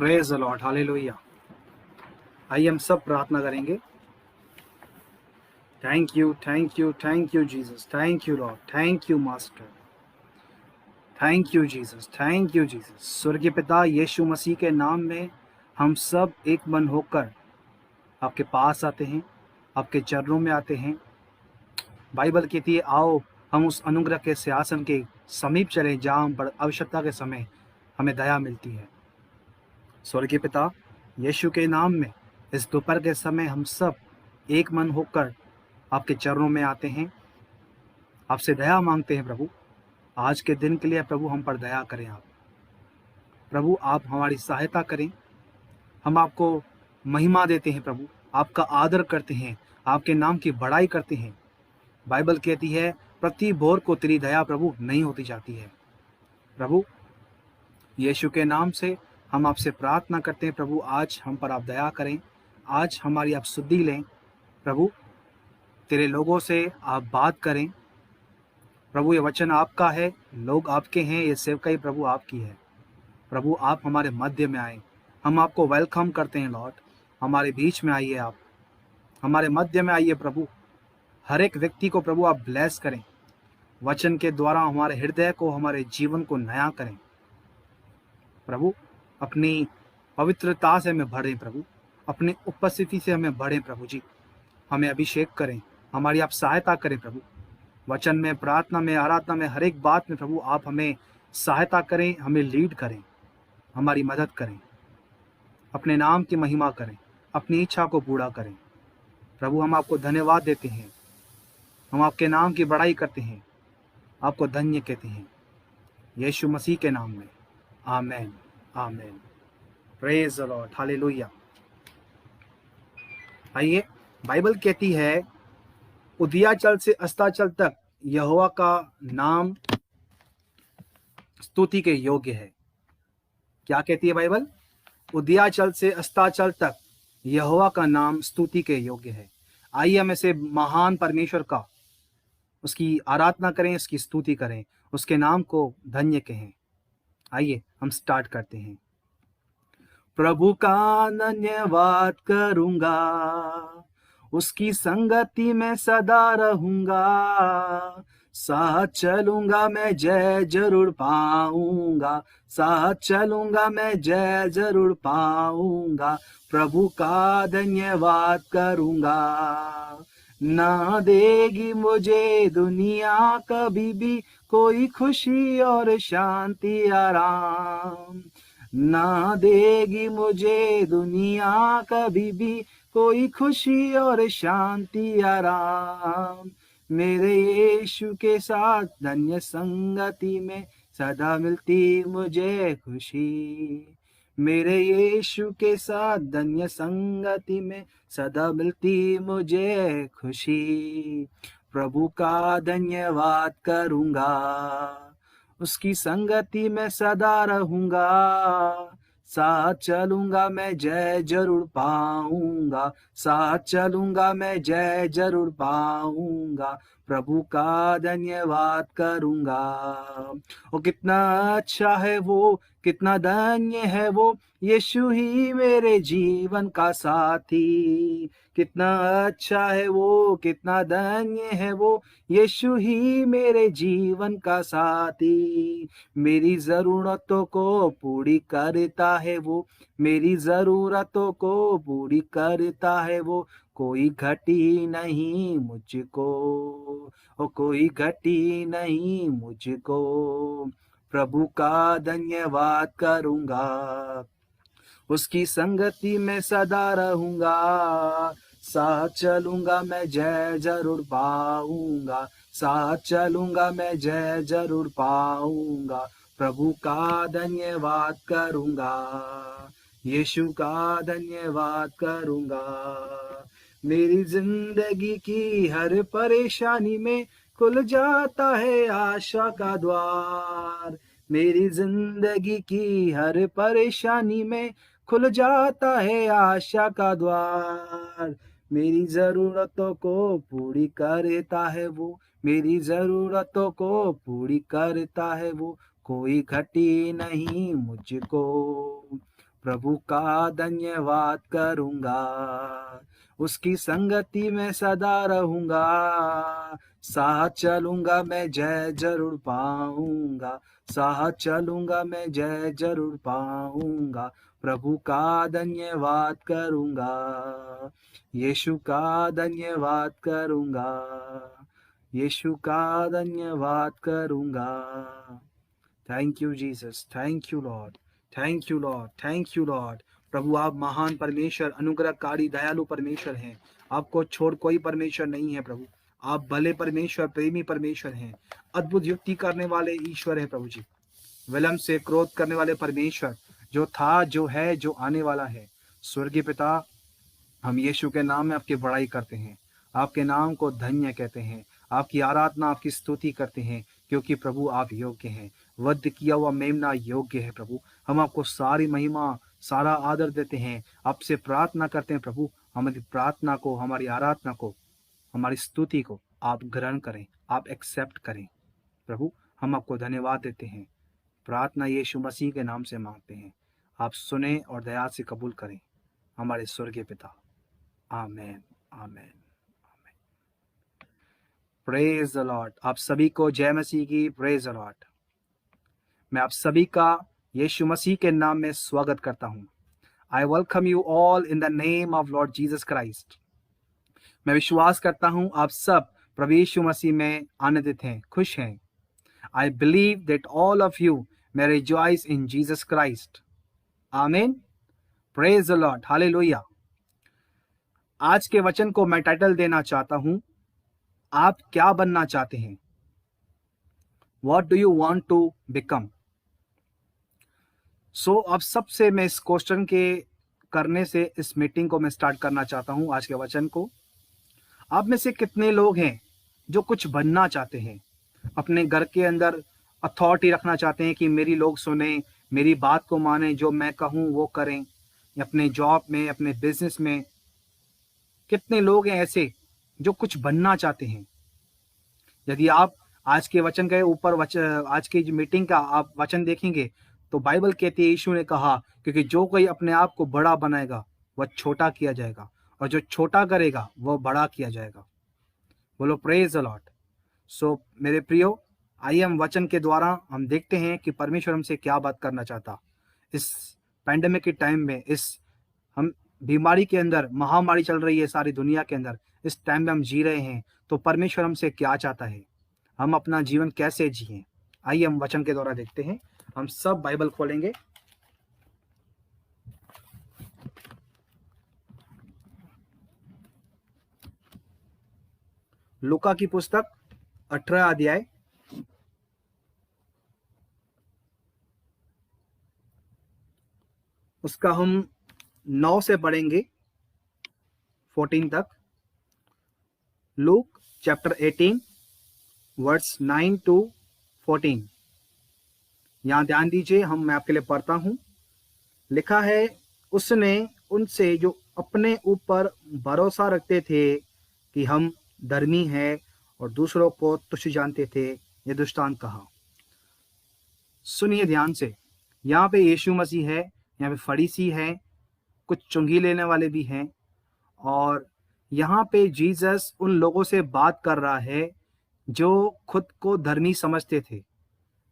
Praise the Lord, hallelujah. आइए हम सब प्रार्थना करेंगे। Thank you, thank you, thank you Jesus, thank you Lord, thank you master, thank you Jesus, thank you Jesus. स्वर्गीय पिता यीशु मसीह के नाम में हम सब एक मन होकर आपके पास आते हैं, आपके चरणों में आते हैं। बाइबल कहती है आओ हम उस अनुग्रह के सिंहासन के समीप चले जहाँ हम बड़ आवश्यकता के समय हमें दया मिलती है। स्वर्गीय पिता यीशु के नाम में इस दोपहर के समय हम सब एक मन होकर आपके चरणों में आते हैं, आपसे दया मांगते हैं। प्रभु आज के दिन के लिए प्रभु हम पर दया करें। आप प्रभु आप हमारी सहायता करें। हम आपको महिमा देते हैं प्रभु, आपका आदर करते हैं, आपके नाम की बड़ाई करते हैं। बाइबल कहती है प्रति भोर को तेरी दया प्रभु नहीं होती जाती है। प्रभु यीशु के नाम से हम आपसे प्रार्थना करते हैं प्रभु, आज हम पर आप दया करें, आज हमारी आप सुधि लें। प्रभु तेरे लोगों से आप बात करें। प्रभु ये वचन आपका है, लोग आपके हैं, ये सेवकाई प्रभु आपकी है। प्रभु आप हमारे मध्य में आए, हम आपको वेलकम करते हैं लॉर्ड। हमारे बीच में आइए, आप हमारे मध्य में आइए प्रभु। हर एक व्यक्ति को प्रभु आप ब्लेस करें, वचन के द्वारा हमारे हृदय को, हमारे जीवन को नया करें। प्रभु अपनी पवित्रता से हमें भरें प्रभु, अपनी उपस्थिति से हमें भरें प्रभु जी। हमें अभिषेक करें, हमारी आप सहायता करें प्रभु। वचन में, प्रार्थना में, आराधना में, हर एक बात में प्रभु आप हमें सहायता करें, हमें लीड करें, हमारी मदद करें, अपने नाम की महिमा करें, अपनी इच्छा को पूरा करें। प्रभु हम आपको धन्यवाद देते हैं, हम आपके नाम की बड़ाई करते हैं, आपको धन्य कहते हैं यीशु मसीह के नाम में। आमेन, आमेन। Praise the Lord, hallelujah. आइए बाइबल कहती है उदयाचल से अस्ताचल तक यहोवा का नाम स्तुति के योग्य है। क्या कहती है बाइबल? उदयाचल से अस्ताचल तक यहोवा का नाम स्तुति के योग्य है। आइए हम ऐसे महान परमेश्वर का, उसकी आराधना करें, उसकी स्तुति करें, उसके नाम को धन्य कहें। आइए हम स्टार्ट करते हैं। प्रभु का धन्यवाद करूंगा, उसकी संगति में सदा रहूंगा, साथ चलूंगा मैं जय जरूर पाऊंगा, साथ चलूंगा मैं जय जरूर पाऊंगा। प्रभु का धन्यवाद करूंगा, ना देगी मुझे दुनिया कभी भी कोई खुशी और शांति आराम, ना देगी मुझे दुनिया कभी भी कोई खुशी और शांति आराम। मेरे यीशु के साथ धन्य संगति में सदा मिलती मुझे खुशी, मेरे यीशु के साथ धन्य संगति में सदा मिलती मुझे खुशी। प्रभु का धन्यवाद करूंगा, उसकी संगति में सदा रहूंगा, साथ चलूंगा मैं जय जरूर पाऊंगा, साथ चलूंगा मैं जय जरूर पाऊंगा। प्रभु का धन्यवाद करूंगा। ओ कितना अच्छा है वो, कितना धन्य है वो, यीशु ही मेरे जीवन का साथी। कितना अच्छा है वो, कितना धन्य है वो, यीशु ही मेरे जीवन का साथी। मेरी जरूरतों को पूरी करता है वो, मेरी जरूरतों को पूरी करता है वो, कोई घटी नहीं मुझको, ओ कोई घटी नहीं मुझको। प्रभु का धन्यवाद करूंगा, उसकी संगति में सदा रहूंगा, साथ चलूंगा मैं जय जरूर पाऊंगा, साथ चलूंगा मैं जय जरूर पाऊंगा। प्रभु का धन्यवाद करूंगा, यीशु का धन्यवाद करूंगा। मेरी जिंदगी की हर परेशानी में खुल जाता है आशा का द्वार, मेरी जिंदगी की हर परेशानी में खुल जाता है आशा का द्वार। मेरी जरूरतों को पूरी करता है वो, मेरी जरूरतों को पूरी करता है वो, कोई घटी नहीं मुझको। प्रभु का धन्यवाद करूंगा, उसकी संगति में सदा रहूंगा, साथ चलूंगा मैं जय जरूर पाऊंगा, साथ चलूंगा मैं जय जरूर पाऊंगा, प्रभु का धन्यवाद करूंगा, यीशु का धन्यवाद करूंगा, यीशु का धन्यवाद करूंगा। Thank you Jesus, thank you Lord, thank you Lord, thank you Lord. प्रभु आप महान परमेश्वर, अनुग्रहकारी, दयालु परमेश्वर हैं। आपको छोड़ कोई परमेश्वर नहीं है प्रभु। आप भले परमेश्वर, प्रेमी परमेश्वर हैं, अद्भुत युक्ति करने वाले ईश्वर है प्रभु जी। विलंब से क्रोध करने वाले परमेश्वर, जो था, जो है, जो आने वाला है। स्वर्गीय पिता, हम यीशु के नाम में आपकी बड़ाई करते हैं, आपके नाम को धन्य कहते हैं, आपकी आराधना, आपकी स्तुति करते हैं, क्योंकि प्रभु आप योग्य हैं। वध किया हुआ मेमना योग्य है प्रभु। हम आपको सारी महिमा, सारा आदर देते हैं, आपसे प्रार्थना करते हैं प्रभु। हमारी प्रार्थना को, हमारी आराधना को, हमारी स्तुति को आप ग्रहण करें, आप एक्सेप्ट करें प्रभु। हम आपको धन्यवाद देते हैं। प्रार्थना यीशु मसीह के नाम से मांगते हैं, आप सुने और दया से कबूल करें हमारे स्वर्गीय पिता। आमेन, आमेन, आमेन। Praise the Lord. आप सभी को जय मसीह की। Praise the Lord. मैं आप सभी का यीशु मसीह के नाम में स्वागत करता हूं। I welcome you all in the name of Lord Jesus Christ. मैं विश्वास करता हूं आप सब प्रभु यीशु मसीह में आनंदित हैं, खुश हैं। I believe that all of you may rejoice in Jesus Christ. Amen. Praise the Lord. Hallelujah. आज के वचन को मैं टाइटल देना चाहता हूं, आप क्या बनना चाहते हैं? What do you want to become? So, अब सबसे मैं इस क्वेश्चन के करने से इस मीटिंग को मैं स्टार्ट करना चाहता हूं, आज के वचन को। आप में से कितने लोग हैं जो कुछ बनना चाहते हैं? अपने घर के अंदर अथॉरिटी रखना चाहते हैं कि मेरी लोग सुने, मेरी बात को माने, जो मैं कहूं वो करें। अपने जॉब में, अपने बिजनेस में कितने लोग हैं ऐसे जो कुछ बनना चाहते हैं? यदि आप आज के वचन के ऊपर आज की मीटिंग का आप वचन देखेंगे तो बाइबल कहती है, यीशु ने कहा, क्योंकि जो कोई अपने आप को बड़ा बनाएगा वह छोटा किया जाएगा, और जो छोटा करेगा वह बड़ा किया जाएगा। बोलो प्रेज द लॉर्ड। सो मेरे प्रियो, आइए हम वचन के द्वारा हम देखते हैं कि परमेश्वर हमसे क्या बात करना चाहता। इस पैंडेमिक के टाइम में, इस हम बीमारी के अंदर, महामारी चल रही है सारी दुनिया के अंदर, इस टाइम में हम जी रहे हैं, तो परमेश्वर हमसे क्या चाहता है, हम अपना जीवन कैसे जिए। आइए हम वचन के द्वारा देखते हैं। हम सब बाइबल खोलेंगे। लूका की पुस्तक 18 अध्याय, उसका हम 9 से पढ़ेंगे 14 तक। Luke chapter 18 verse 9 to 14। यहां ध्यान दीजिए, मैं आपके लिए पढ़ता हूं। लिखा है, उसने उनसे जो अपने ऊपर भरोसा रखते थे कि हम धर्मी हैं और दूसरों को तुच्छ जानते थे, ये दृष्टांत कहा। सुनिए ध्यान से। यहाँ पे यीशु मसीह है, यहाँ पे फरीसी है, कुछ चुंगी लेने वाले भी हैं, और यहाँ पे जीसस उन लोगों से बात कर रहा है जो खुद को धर्मी समझते थे,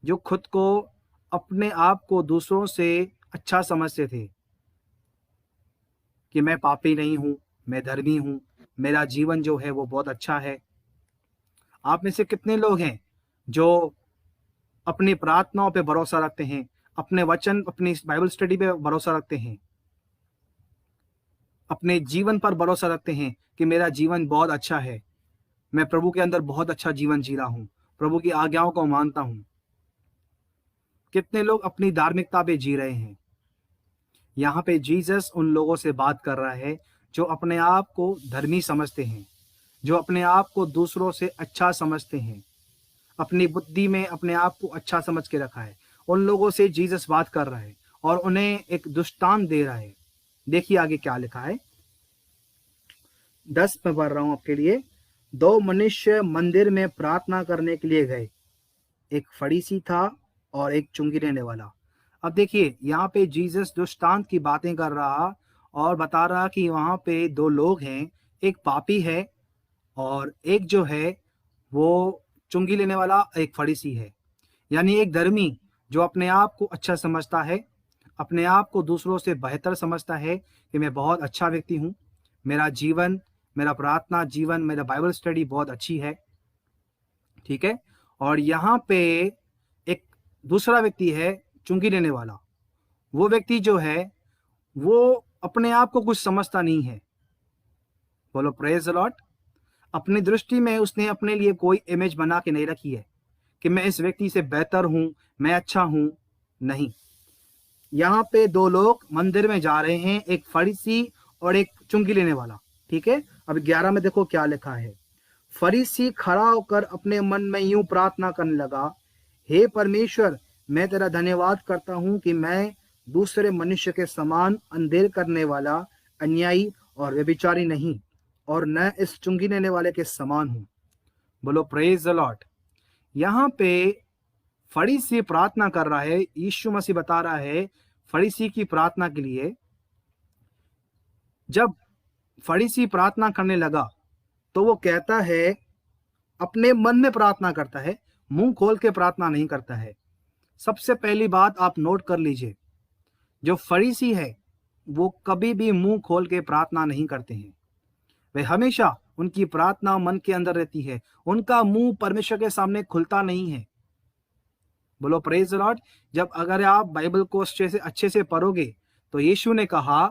जो खुद को, अपने आप को दूसरों से अच्छा समझते थे कि मैं पापी नहीं हूं, मैं धर्मी हूं, मेरा जीवन जो है वो बहुत अच्छा है। आप में से कितने लोग हैं जो अपनी प्रार्थनाओं पे भरोसा रखते हैं, अपने वचन, अपनी बाइबल स्टडी पे भरोसा रखते हैं, अपने जीवन पर भरोसा रखते हैं कि मेरा जीवन बहुत अच्छा है, मैं प्रभु के अंदर बहुत अच्छा जीवन जी रहा हूं, प्रभु की आज्ञाओं को मानता हूं। कितने लोग अपनी धार्मिकता पे जी रहे हैं? यहाँ पे जीसस उन लोगों से बात कर रहा है जो अपने आप को धर्मी समझते हैं, जो अपने आप को दूसरों से अच्छा समझते हैं, अपनी बुद्धि में अपने आप को अच्छा समझ के रखा है। उन लोगों से जीसस बात कर रहा है और उन्हें एक दृष्टांत दे रहा है। देखिए आगे क्या लिखा है। 10 में पढ़ रहा हूं आपके लिए। 2 मनुष्य मंदिर में प्रार्थना करने के लिए गए, एक फरीसी था और एक चुंगी लेने वाला। अब देखिए यहाँ पे जीसस दृष्टांत की बातें कर रहा और बता रहा कि वहां पे दो लोग हैं, एक पापी है और एक जो है वो चुंगी लेने वाला एक फरीसी है। यानी एक धर्मी जो अपने आप को अच्छा समझता है, अपने आप को दूसरों से बेहतर समझता है कि मैं बहुत अच्छा व्यक्ति हूँ, मेरा जीवन, मेरा प्रार्थना जीवन, मेरा बाइबल स्टडी बहुत अच्छी है, ठीक है। और यहाँ पे एक दूसरा व्यक्ति है चुंगी लेने वाला। वो व्यक्ति जो है वो अपने आप को कुछ समझता नहीं है। बोलो प्रेज द लॉर्ड। अपनी दृष्टि में उसने अपने लिए कोई इमेज बना के नहीं रखी है कि मैं इस व्यक्ति से बेहतर हूं, मैं अच्छा हूं। नहीं, यहाँ पे दो लोग मंदिर में जा रहे हैं, एक फरीसी और एक चुंगी लेने वाला, ठीक है। अब 11 में देखो क्या लिखा है। फरीसी खड़ा होकर अपने मन में यूं प्रार्थना करने लगा, हे परमेश्वर, मैं तेरा धन्यवाद करता हूं कि मैं दूसरे मनुष्य के समान अंधेर करने वाला, अन्यायी और व्यभिचारी नहीं, और न इस चुंगी लेने वाले के समान हूं। बोलो प्रेज द लॉर्ड। यहाँ पे फरीसी प्रार्थना कर रहा है, यीशु मसीह बता रहा है फरीसी की प्रार्थना के लिए। जब फरीसी प्रार्थना करने लगा तो वो कहता है, अपने मन में प्रार्थना करता है, मुंह खोल के प्रार्थना नहीं करता है। सबसे पहली बात आप नोट कर लीजिए, जो फरीसी है वो कभी भी मुंह खोल के प्रार्थना नहीं करते हैं। वे हमेशा, उनकी प्रार्थना मन के अंदर रहती है, उनका मुंह परमेश्वर के सामने खुलता नहीं है। बोलो प्रेज द लॉर्ड। जब अगर आप बाइबल को अच्छे से पढ़ोगे तो यीशु ने कहा,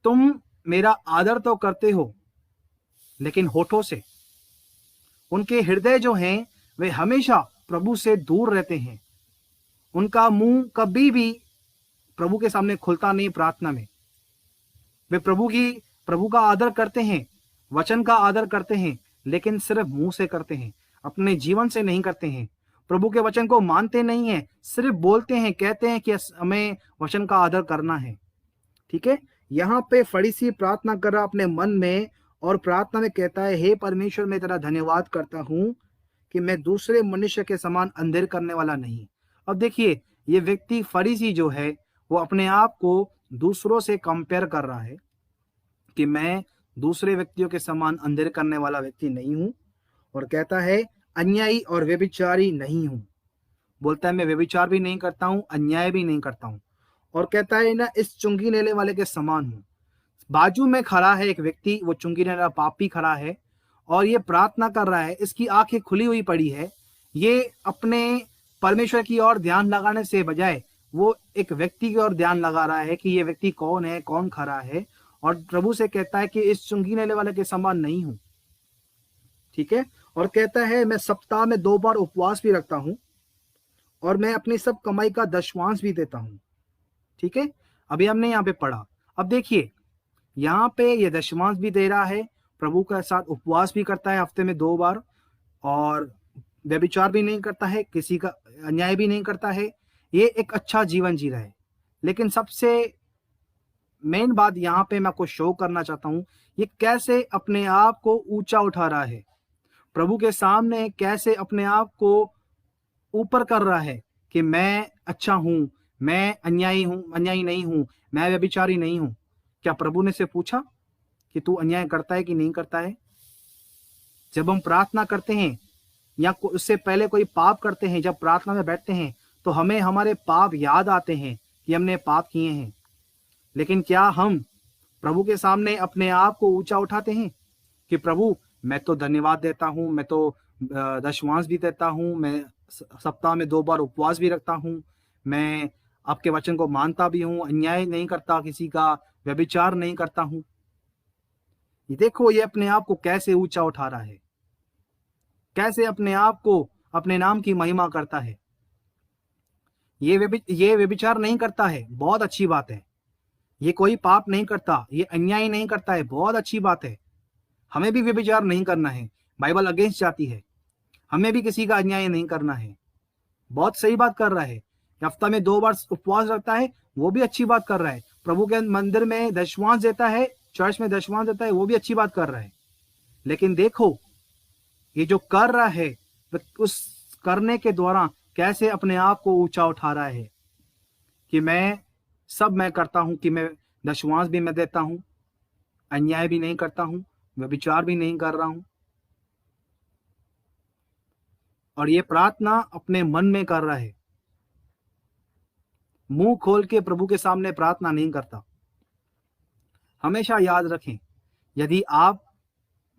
तुम मेरा आदर तो करते हो लेकिन होठों से। उनके हृदय जो हैं वे हमेशा प्रभु से दूर रहते हैं। उनका मुंह कभी भी प्रभु के सामने खुलता नहीं प्रार्थना में। वे प्रभु का आदर करते हैं, वचन का आदर करते हैं, लेकिन सिर्फ मुंह से करते हैं, अपने जीवन से नहीं करते हैं। प्रभु के वचन को मानते नहीं हैं, सिर्फ बोलते हैं, कहते हैं कि हमें वचन का आदर करना है, ठीक है। यहाँ पे फरीसी प्रार्थना कर रहा अपने मन में, और प्रार्थना में कहता है, हे परमेश्वर, मैं तेरा धन्यवाद करता हूं कि मैं दूसरे मनुष्य के समान अंधेर करने वाला नहीं। अब देखिए, ये व्यक्ति फरीसी जो है वो अपने आप को दूसरों से कंपेयर कर रहा है कि मैं दूसरे व्यक्तियों के समान अंधेर करने वाला व्यक्ति नहीं हूं, और कहता है अन्यायी और व्यभिचारी नहीं हूं। बोलता है मैं व्यभिचार भी नहीं करता हूं, अन्याय भी नहीं करता हूं, और कहता है ना इस चुंगी लेने वाले के समान हूं। बाजू में खड़ा है एक व्यक्ति, वो चुंगी लेने वाला पापी खड़ा है और ये प्रार्थना कर रहा है, इसकी आंखें खुली हुई पड़ी है। ये अपने परमेश्वर की ओर ध्यान लगाने से बजाय वो एक व्यक्ति की ओर ध्यान लगा रहा है कि ये व्यक्ति कौन है, कौन खड़ा है, और प्रभु से कहता है कि इस चुंगी लेने वाले के समान नहीं हूं, ठीक है। और कहता है मैं सप्ताह में 2 बार उपवास भी रखता हूं और मैं अपनी सब कमाई का दशवांश भी देता हूं, ठीक है। अभी हमने यहाँ पे पढ़ा। अब देखिए यहाँ पे ये दशवांश भी दे रहा है, प्रभु के साथ उपवास भी करता है हफ्ते में 2 बार, और व्यभिचार भी नहीं करता है, किसी का अन्याय भी नहीं करता है। ये एक अच्छा जीवन जी रहा है। लेकिन सबसे मेन बात यहाँ पे मैं आपको शो करना चाहता हूँ, ये कैसे अपने आप को ऊंचा उठा रहा है, प्रभु के सामने कैसे अपने आप को ऊपर कर रहा है कि मैं अच्छा हूं, मैं अन्यायी नहीं हूं, मैं व्यभिचारी नहीं हूं। क्या प्रभु ने से पूछा कि तू अन्याय करता है कि नहीं करता है? जब हम प्रार्थना करते हैं या उससे पहले कोई पाप करते हैं, जब प्रार्थना में बैठते हैं तो हमें हमारे पाप याद आते हैं कि हमने पाप किए हैं। लेकिन क्या हम प्रभु के सामने अपने आप को ऊंचा उठाते हैं कि प्रभु मैं तो धन्यवाद देता हूं, मैं तो दशवांश भी देता हूं, मैं सप्ताह में 2 बार उपवास भी रखता हूं, मैं आपके वचन को मानता भी हूं, अन्याय नहीं करता, किसी का व्यभिचार नहीं करता हूं। ये देखो ये अपने आप को कैसे ऊंचा उठा रहा है, कैसे अपने आप को, अपने नाम की महिमा करता है। ये व्यभिचार नहीं करता है, बहुत अच्छी बात है। ये कोई पाप नहीं करता, ये अन्याय नहीं करता है, बहुत अच्छी बात है। हमें भी व्यभिचार नहीं करना है, बाइबल अगेंस्ट जाती है। हमें भी किसी का अन्याय नहीं करना है, बहुत सही बात कर रहा है। हफ्ता में 2 बार उपवास रखता है, वो भी अच्छी बात कर रहा है। प्रभु के मंदिर में दशवांश देता है, चर्च में दशवांश देता है, वो भी अच्छी बात कर रहा है। लेकिन देखो ये जो कर रहा है उस करने के द्वारा कैसे अपने आप को ऊंचा उठा रहा है। कि मैं करता हूं, कि मैं दशवांश भी मैं देता हूं, अन्याय भी नहीं करता हूं, व्यभिचार भी नहीं कर रहा हूं, और ये प्रार्थना अपने मन में कर रहा है, मुंह खोल के प्रभु के सामने प्रार्थना नहीं करता। हमेशा याद रखें, यदि आप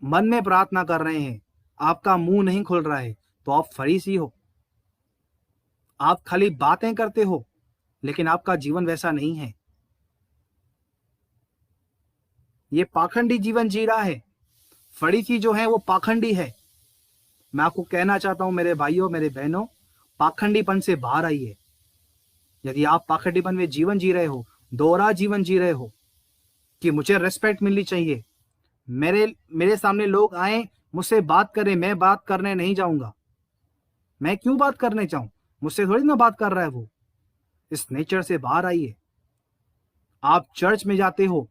मन में प्रार्थना कर रहे हैं, आपका मुंह नहीं खुल रहा है, तो आप फरीसी हो। आप खाली बातें करते हो, लेकिन आपका जीवन वैसा नहीं है। ये पाखंडी जीवन जी रहा है। फरीसी जो है वो पाखंडी है। मैं आपको कहना चाहता हूं मेरे भाइयों, मेरे बहनों, पाखंडीपन से बाहर आइए। यदि आप पाखंडीपन में जीवन जी रहे हो, दोहरा जीवन जी रहे हो कि मुझे रेस्पेक्ट मिलनी चाहिए, मेरे सामने लोग आए, मुझसे बात करें, मैं बात करने नहीं जाऊंगा, मैं क्यों बात करने चाहूं, मुझसे थोड़ी ना बात कर रहा है वो। इस नेचर से बाहर आइए। आप चर्च में जाते हो,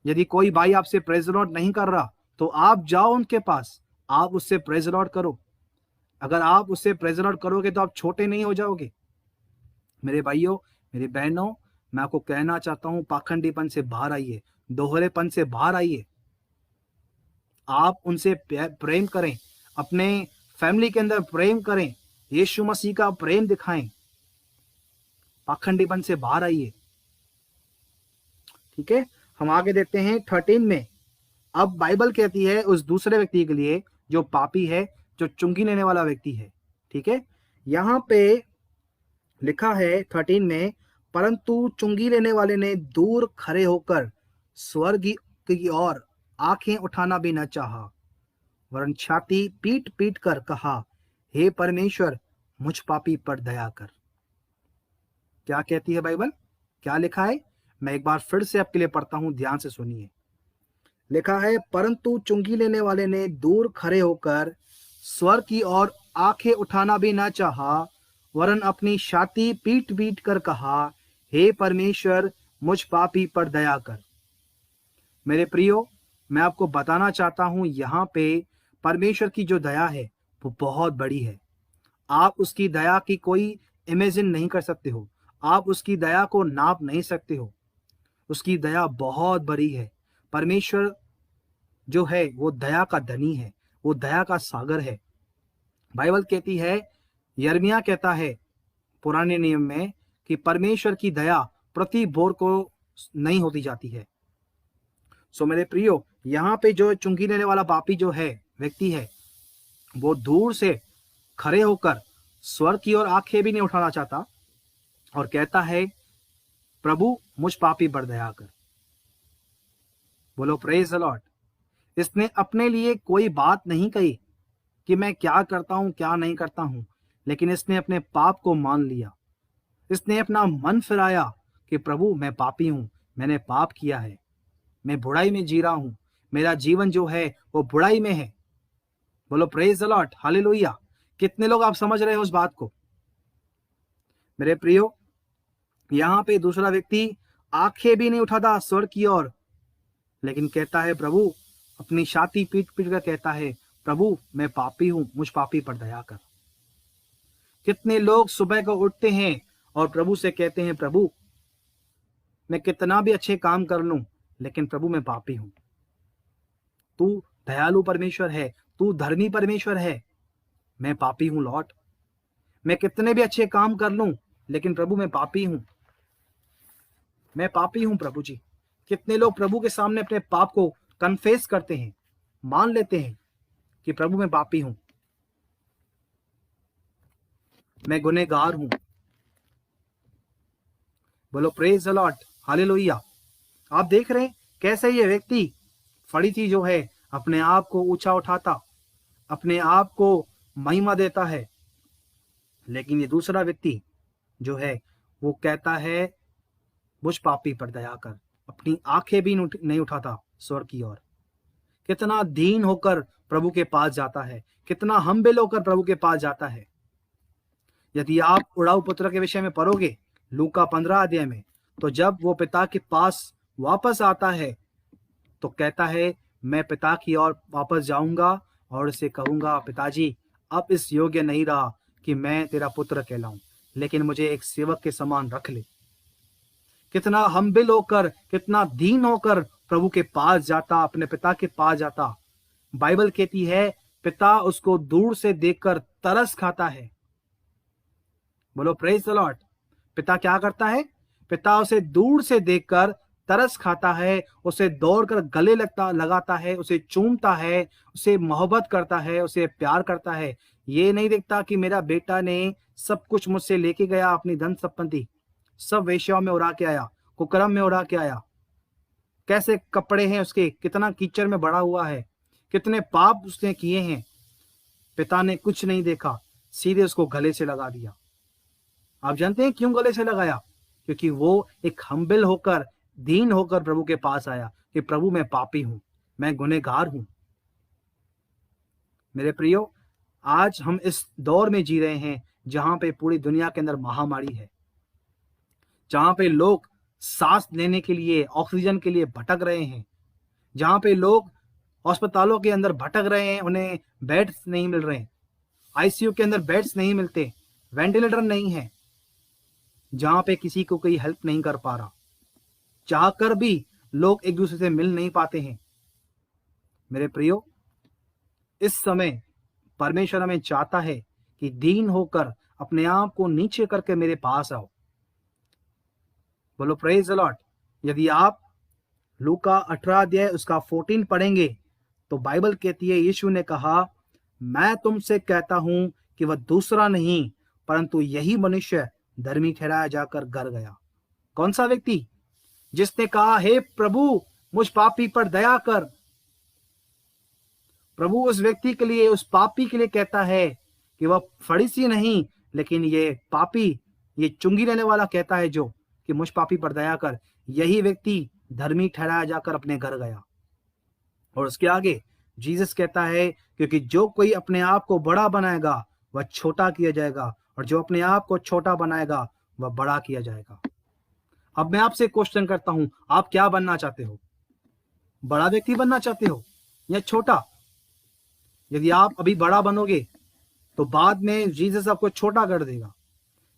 यदि कोई भाई आपसे प्रेज लॉर्ड नहीं कर रहा, तो आप जाओ उनके पास, आप उससे प्रेज लॉर्ड करो। अगर आप उससे प्रेज लॉर्ड करोगे तो आप छोटे नहीं हो जाओगे। मेरे भाइयों, मेरी बहनों, मैं आपको कहना चाहता हूं, पाखंडीपन से बाहर आइए, दोहरेपन से बाहर आइए। आप उनसे प्रेम करें, अपने फैमिली के अंदर प्रेम करें, यीशु मसीह का प्रेम दिखाएं। पाखंडीपन से बाहर आइए। ठीक है, हम आगे देखते हैं 13 में। अब बाइबल कहती है उस दूसरे व्यक्ति के लिए जो पापी है, जो चुंगी लेने वाला व्यक्ति है। ठीक है, यहां पे लिखा है 13 में, परंतु चुंगी लेने वाले ने दूर खड़े होकर स्वर्ग की ओर आंखें उठाना भी न चाहा, वरन छाती पीट पीट कर कहा, हे परमेश्वर, मुझ पापी पर दया कर। क्या कहती है बाइबल, क्या लिखा है? मैं एक बार फिर से आपके लिए पढ़ता हूं, ध्यान से सुनिए। लिखा है, परंतु चुंगी लेने वाले ने दूर खड़े होकर स्वर्ग की ओर आंखें उठाना भी न चाहा, वरन अपनी छाती पीट पीट कर कहा, हे परमेश्वर, मुझ पापी पर दया कर। मेरे प्रियो, मैं आपको बताना चाहता हूं, यहाँ पे परमेश्वर की जो दया है वो बहुत बड़ी है। आप उसकी दया की कोई इमेजिन नहीं कर सकते हो, आप उसकी दया को नाप नहीं सकते हो। उसकी दया बहुत बड़ी है। परमेश्वर जो है वो दया का धनी है, वो दया का सागर है। बाइबल कहती है, यिर्मयाह कहता है पुराने नियम में, कि परमेश्वर की दया प्रति भोर को नहीं होती जाती है। सो मेरे प्रियो, यहाँ पे जो चुंगी लेने वाला पापी जो है व्यक्ति है, वो दूर से खड़े होकर स्वर्ग की ओर आंखें भी नहीं उठाना चाहता और कहता है, प्रभु मुझ पापी पर दया कर। बोलो प्रेज द लॉर्ड। इसने अपने लिए कोई बात नहीं कही कि मैं क्या करता हूं क्या नहीं करता हूं, लेकिन इसने अपने पाप को मान लिया। इसने अपना मन फिराया कि प्रभु मैं पापी हूं, मैंने पाप किया है, मैं बुराई में जी रहा हूं, मेरा जीवन जो है वो बुराई में है। बोलो प्रेज द लॉर्ड, हालेलुया। कितने लोग आप समझ रहे हो उस बात को? मेरे प्रियो, यहां पे दूसरा व्यक्ति आंखें भी नहीं उठाता स्वर्ग की ओर, लेकिन कहता है, प्रभु, अपनी छाती पीट पीट कर कहता है, प्रभु मैं पापी हूं, मुझ पापी पर दया कर। कितने लोग सुबह को उठते हैं और प्रभु से कहते हैं, प्रभु मैं कितना भी अच्छे काम कर लूं, लेकिन प्रभु मैं पापी हूं। तू दयालु परमेश्वर है, तू धर्मी परमेश्वर है, मैं पापी हूं लॉर्ड। मैं कितने भी अच्छे काम कर लूं, लेकिन प्रभु मैं पापी हूं, मैं पापी हूं प्रभु जी। कितने लोग प्रभु के सामने अपने पाप को कन्फेस करते हैं, मान लेते हैं कि प्रभु मैं पापी हूं, मैं गुनहगार हूं। बोलो प्रेज द लॉर्ड, हालेलुया। आप देख रहे हैं कैसे ये व्यक्ति फरीसी जो है अपने आप को ऊंचा उठाता, अपने आप को महिमा देता है, लेकिन ये दूसरा व्यक्ति जो है वो कहता है, मुझ पापी पर दया कर। अपनी आंखें भी नहीं उठाता स्वर्ग की ओर। कितना दीन होकर प्रभु के पास जाता है, कितना हम्बल होकर प्रभु के पास जाता है। यदि आप उड़ाऊ पुत्र के विषय में पढ़ोगे लूका 15 अध्याय में, तो जब वो पिता के पास वापस आता है तो कहता है, मैं पिता की ओर वापस जाऊंगा और उसे कहूंगा, पिताजी अब इस योग्य नहीं रहा कि मैं तेरा पुत्र कहलाऊं, लेकिन मुझे एक सेवक के समान रख ले। कितना हम्बिल होकर, कितना दीन होकर प्रभु के पास जाता, अपने पिता के पास जाता। बाइबल कहती है पिता उसको दूर से देखकर तरस खाता है। बोलो प्रेज द लॉर्ड। पिता क्या करता है? पिता उसे दूर से देखकर तरस खाता है, उसे दौड़कर गले लगाता है, उसे चूमता है, उसे मोहब्बत करता है, उसे प्यार करता है। ये नहीं देखता कि मेरा बेटा ने सब कुछ मुझसे लेके गया, अपनी धन संपत्ति सब वेश्याओं में उड़ा के आया, कुकर्म में उड़ा के आया, कैसे कपड़े हैं उसके, कितना कीचड़ में बड़ा हुआ है, कितने पाप उसने किए हैं। पिता ने कुछ नहीं देखा, सीधे उसको गले से लगा दिया। आप जानते हैं क्यों गले से लगाया? क्योंकि वो एक हम्बिल होकर, दीन होकर प्रभु के पास आया कि प्रभु मैं पापी हूं, मैं गुनहगार हूं। मेरे प्रियो, आज हम इस दौर में जी रहे हैं जहां पे पूरी दुनिया के अंदर महामारी है, जहां पे लोग सांस लेने के लिए, ऑक्सीजन के लिए भटक रहे हैं, जहां पे लोग अस्पतालों के अंदर भटक रहे हैं, उन्हें बेड्स नहीं मिल रहे, आईसीयू के अंदर बेड्स नहीं मिलते, वेंटिलेटर नहीं है, जहां पे किसी को कोई हेल्प नहीं कर पा रहा, चाहकर भी लोग एक दूसरे से मिल नहीं पाते हैं। मेरे प्रियो, इस समय परमेश्वर हमें चाहता है कि दीन होकर अपने आप को नीचे करके मेरे पास आओ। बोलो प्रेज द लॉर्ड। यदि आप लूका 18 अध्याय उसका 14 पढ़ेंगे तो बाइबल कहती है यीशु ने कहा, मैं तुमसे कहता हूं कि वह दूसरा नहीं परंतु यही मनुष्य धर्मी ठहराया जाकर घर गया। कौन सा व्यक्ति? जिसने कहा हे प्रभु मुझ पापी पर दया कर। प्रभु उस व्यक्ति के लिए, उस पापी के लिए कहता है कि वह फरीसी नहीं, लेकिन ये पापी, ये चुंगी लेने वाला कहता है जो कि मुझ पापी पर दया कर। यही व्यक्ति धर्मी ठहराया जाकर अपने घर गया। और उसके आगे जीसस कहता है क्योंकि जो कोई अपने आप को बड़ा बनाएगा वह छोटा किया जाएगा, और जो अपने आप को छोटा बनाएगा वह बड़ा किया जाएगा। अब मैं आपसे क्वेश्चन करता हूं, आप क्या बनना चाहते हो? बड़ा व्यक्ति बनना चाहते हो या छोटा? यदि आप अभी बड़ा बनोगे तो बाद में जीसस आपको छोटा कर देगा।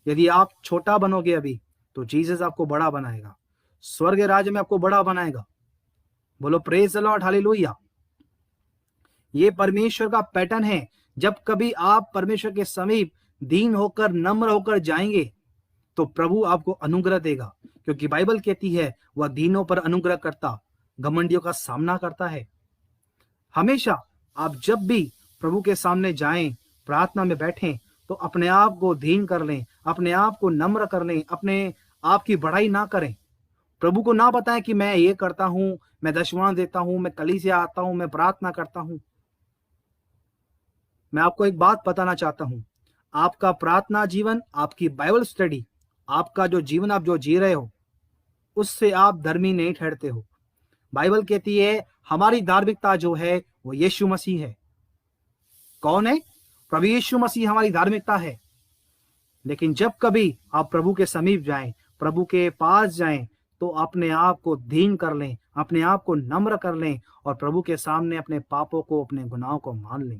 यदि आप छोटा बनोगे अभी तो जीसस आपको बड़ा बनाएगा, स्वर्ग राज्य में आपको बड़ा बनाएगा। बोलो प्रेज द लॉर्ड, हालेलुया। ये परमेश्वर का पैटर्न है। जब कभी आप परमेश्वर के समीप दीन होकर, नम्र होकर जाएंगे तो प्रभु आपको अनुग्रह देगा, क्योंकि बाइबल कहती है वह दीनों पर अनुग्रह करता, घमंडियों का सामना करता है। हमेशा आप जब भी प्रभु के सामने जाएं, प्रार्थना में बैठें, तो अपने आप को दीन कर लें, अपने आप को नम्र कर लें, अपने आप की बड़ाई ना करें। प्रभु को ना बताएं कि मैं ये करता हूं, मैं दशवां देता हूं, मैं कलीसिया आता हूं, मैं प्रार्थना करता हूं। मैं आपको एक बात बताना चाहता हूं, आपका प्रार्थना जीवन, आपकी बाइबल स्टडी, आपका जो जीवन आप जो जी रहे हो, उससे आप धर्मी नहीं ठहरते हो। बाइबल कहती है हमारी धार्मिकता जो है वो यीशु मसीह है। कौन है? प्रभु यीशु मसीह हमारी धार्मिकता है। लेकिन जब कभी आप प्रभु के समीप जाएं, प्रभु के पास जाएं, तो अपने आप को दीन कर लें, अपने आप को नम्र कर लें और प्रभु के सामने अपने पापों को, अपने गुनाहों को मान लें।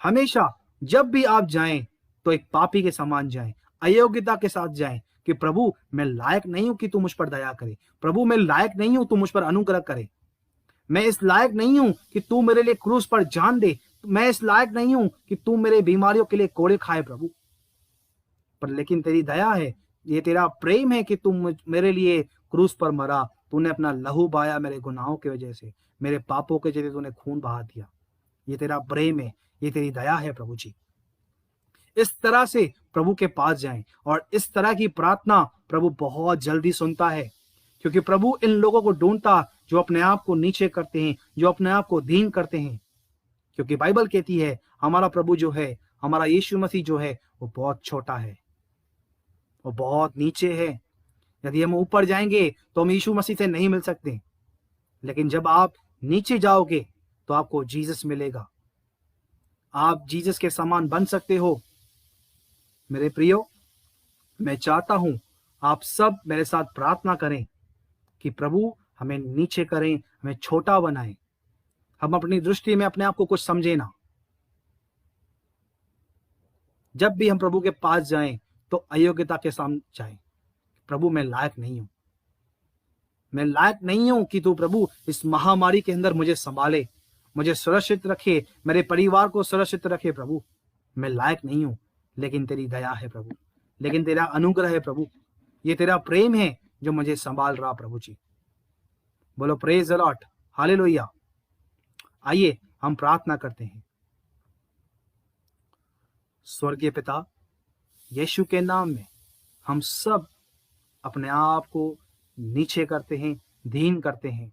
हमेशा जब भी आप जाएं तो एक पापी के समान जाएं, अयोग्यता के साथ जाएं कि प्रभु मैं लायक नहीं हूं कि तू मुझ पर दया करे, प्रभु मैं लायक नहीं हूं तू मुझ पर अनुग्रह करे, मैं इस लायक नहीं हूं कि तू मेरे लिए क्रूस पर जान दे, मैं इस लायक नहीं हूं कि तू मेरे बीमारियों के लिए कोड़े खाए प्रभु, पर लेकिन तेरी दया है, ये तेरा प्रेम है कि तुम मेरे लिए क्रूस पर मरा, तूने अपना लहू बहाया मेरे गुनाहों की वजह से, मेरे पापों के जरिए तूने खून बहा दिया। ये तेरा प्रेम है, ये तेरी दया है प्रभु जी। इस तरह से प्रभु के पास जाएं और इस तरह की प्रार्थना प्रभु बहुत जल्दी सुनता है, क्योंकि प्रभु इन लोगों को ढूंढता जो अपने आप को नीचे करते हैं, जो अपने आप को दीन करते हैं। क्योंकि बाइबल कहती है हमारा प्रभु जो है, हमारा यीशु मसीह जो है वो बहुत छोटा है, वो बहुत नीचे है। यदि हम ऊपर जाएंगे तो हम यीशु मसीह से नहीं मिल सकते, लेकिन जब आप नीचे जाओगे तो आपको जीसस मिलेगा, आप जीसस के समान बन सकते हो। मेरे प्रियो, मैं चाहता हूं आप सब मेरे साथ प्रार्थना करें कि प्रभु हमें नीचे करें, हमें छोटा बनाएं, हम अपनी दृष्टि में अपने आप को कुछ समझे ना। जब भी हम प्रभु के पास जाएं तो अयोग्यता के सामने जाएं, प्रभु मैं लायक नहीं हूं, मैं लायक नहीं हूं कि तू प्रभु इस महामारी के अंदर मुझे संभाले, मुझे सुरक्षित रखे, मेरे परिवार को सुरक्षित रखे। प्रभु मैं लायक नहीं हूं, लेकिन तेरी दया है प्रभु, लेकिन तेरा अनुग्रह है प्रभु, ये तेरा प्रेम है जो मुझे संभाल रहा प्रभु जी। बोलो प्रेज द लॉर्ड, हालेलुया। आइए हम प्रार्थना करते हैं। स्वर्गीय पिता, यीशु के नाम में हम सब अपने आप को नीचे करते हैं, दीन करते हैं,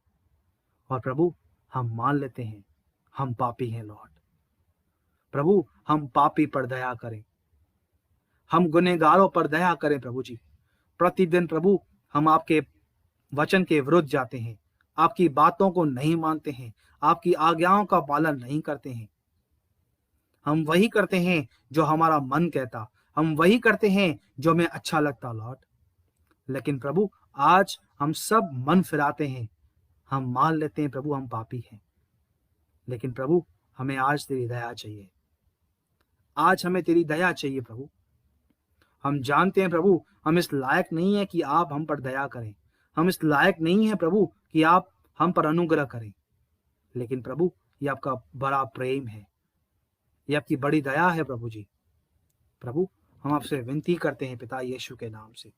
और प्रभु हम मान लेते हैं हम पापी हैं। लॉर्ड प्रभु हम पापी पर दया करें, हम गुनहगारों पर दया करें प्रभु जी। प्रतिदिन प्रभु हम आपके वचन के विरुद्ध जाते हैं, आपकी बातों को नहीं मानते हैं, आपकी आज्ञाओं का पालन नहीं करते हैं। हम वही करते हैं जो हमारा मन कहता, हम वही करते हैं जो हमें अच्छा लगता लॉर्ड। लेकिन प्रभु आज हम सब मन फिराते हैं, हम मान लेते हैं प्रभु हम पापी हैं। लेकिन प्रभु हमें आज तेरी दया चाहिए, आज हमें तेरी दया चाहिए प्रभु। हम जानते हैं प्रभु हम इस लायक नहीं है कि आप हम पर दया करें, हम इस लायक नहीं है प्रभु कि आप हम पर अनुग्रह करें। लेकिन प्रभु ये आपका बड़ा प्रेम है, ये आपकी बड़ी दया है प्रभु जी। प्रभु हम आपसे विनती करते हैं पिता यीशु के नाम से,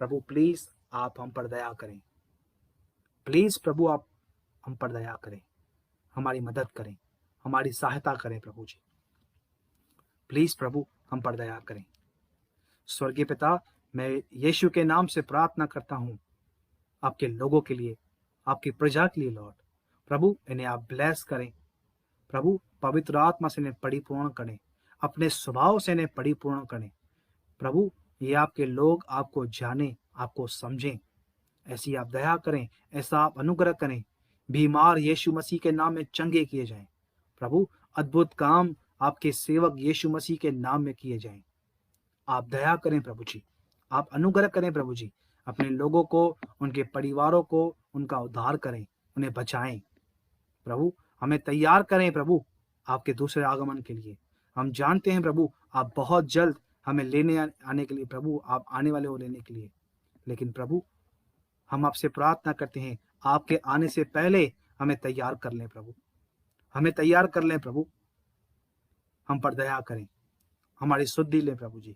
प्रभु प्लीज आप हम पर दया करें, प्लीज प्रभु आप हम पर दया करें, हमारी मदद करें, हमारी सहायता करें प्रभु जी। प्लीज प्रभु हम पर दया करें। स्वर्गीय पिता, मैं यीशु के नाम से प्रार्थना करता हूं आपके लोगों के लिए, आपकी प्रजा के लिए लॉर्ड। प्रभु इन्हें आप ब्लेस करें प्रभु, पवित्र आत्मा से इन्हें परिपूर्ण करें, अपने स्वभाव से इन्हें परिपूर्ण करें प्रभु। ये आपके लोग आपको जाने, आपको समझें, ऐसी आप दया करें, ऐसा आप अनुग्रह करें। बीमार यीशु मसीह के नाम में चंगे किए जाएं प्रभु, अद्भुत काम आपके सेवक यीशु मसीह के नाम में किए जाएं। आप दया करें प्रभु जी, आप अनुग्रह करें प्रभु जी, अपने लोगों को, उनके परिवारों को उनका उद्धार करें, उन्हें बचाएं प्रभु। हमें तैयार करें प्रभु आपके दूसरे आगमन के लिए। हम जानते हैं प्रभु आप बहुत जल्द हमें लेने आने के लिए प्रभु, आप आने वाले हो लेने के लिए। लेकिन प्रभु हम आपसे प्रार्थना करते हैं आपके आने से पहले हमें तैयार कर लें प्रभु, हमें तैयार कर लें प्रभु। हम पर दया करें, हमारी शुद्धि लें प्रभु जी।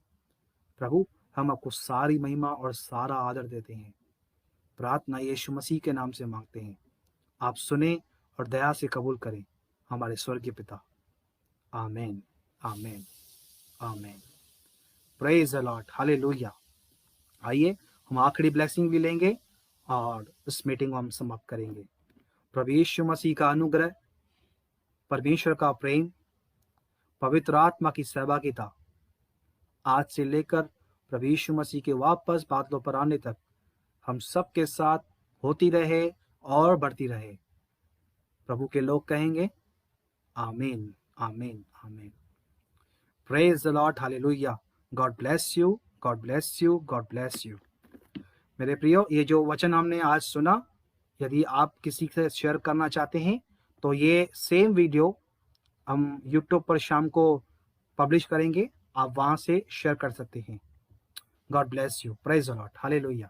प्रभु हम आपको सारी महिमा और सारा आदर देते हैं। प्रार्थना यीशु मसीह के नाम से मांगते हैं, आप सुने और दया से कबूल करें हमारे स्वर्गीय पिता। आमीन, आमीन, आमीन। Praise the Lord, hallelujah. आइए हम आखिरी ब्लेसिंग भी लेंगे और इस मीटिंग को हम समाप्त करेंगे। प्रभु यीशु मसीह का अनुग्रह, परमेश्वर का प्रेम, पवित्र आत्मा की सहभागिता आज से लेकर प्रभु यीशु मसीह के वापस बादलों पर आने तक हम सबके साथ होती रहे और बढ़ती रहे। प्रभु के लोग कहेंगे आमीन, आमीन, आमीन। Praise the Lord, hallelujah. God bless you, God bless you, God bless you. मेरे प्रियो, ये जो वचन हमने आज सुना, यदि आप किसी से शेयर करना चाहते हैं तो ये सेम वीडियो हम यूट्यूब पर शाम को पब्लिश करेंगे, आप वहां से शेयर कर सकते हैं। God bless you, praise the Lord, hallelujah.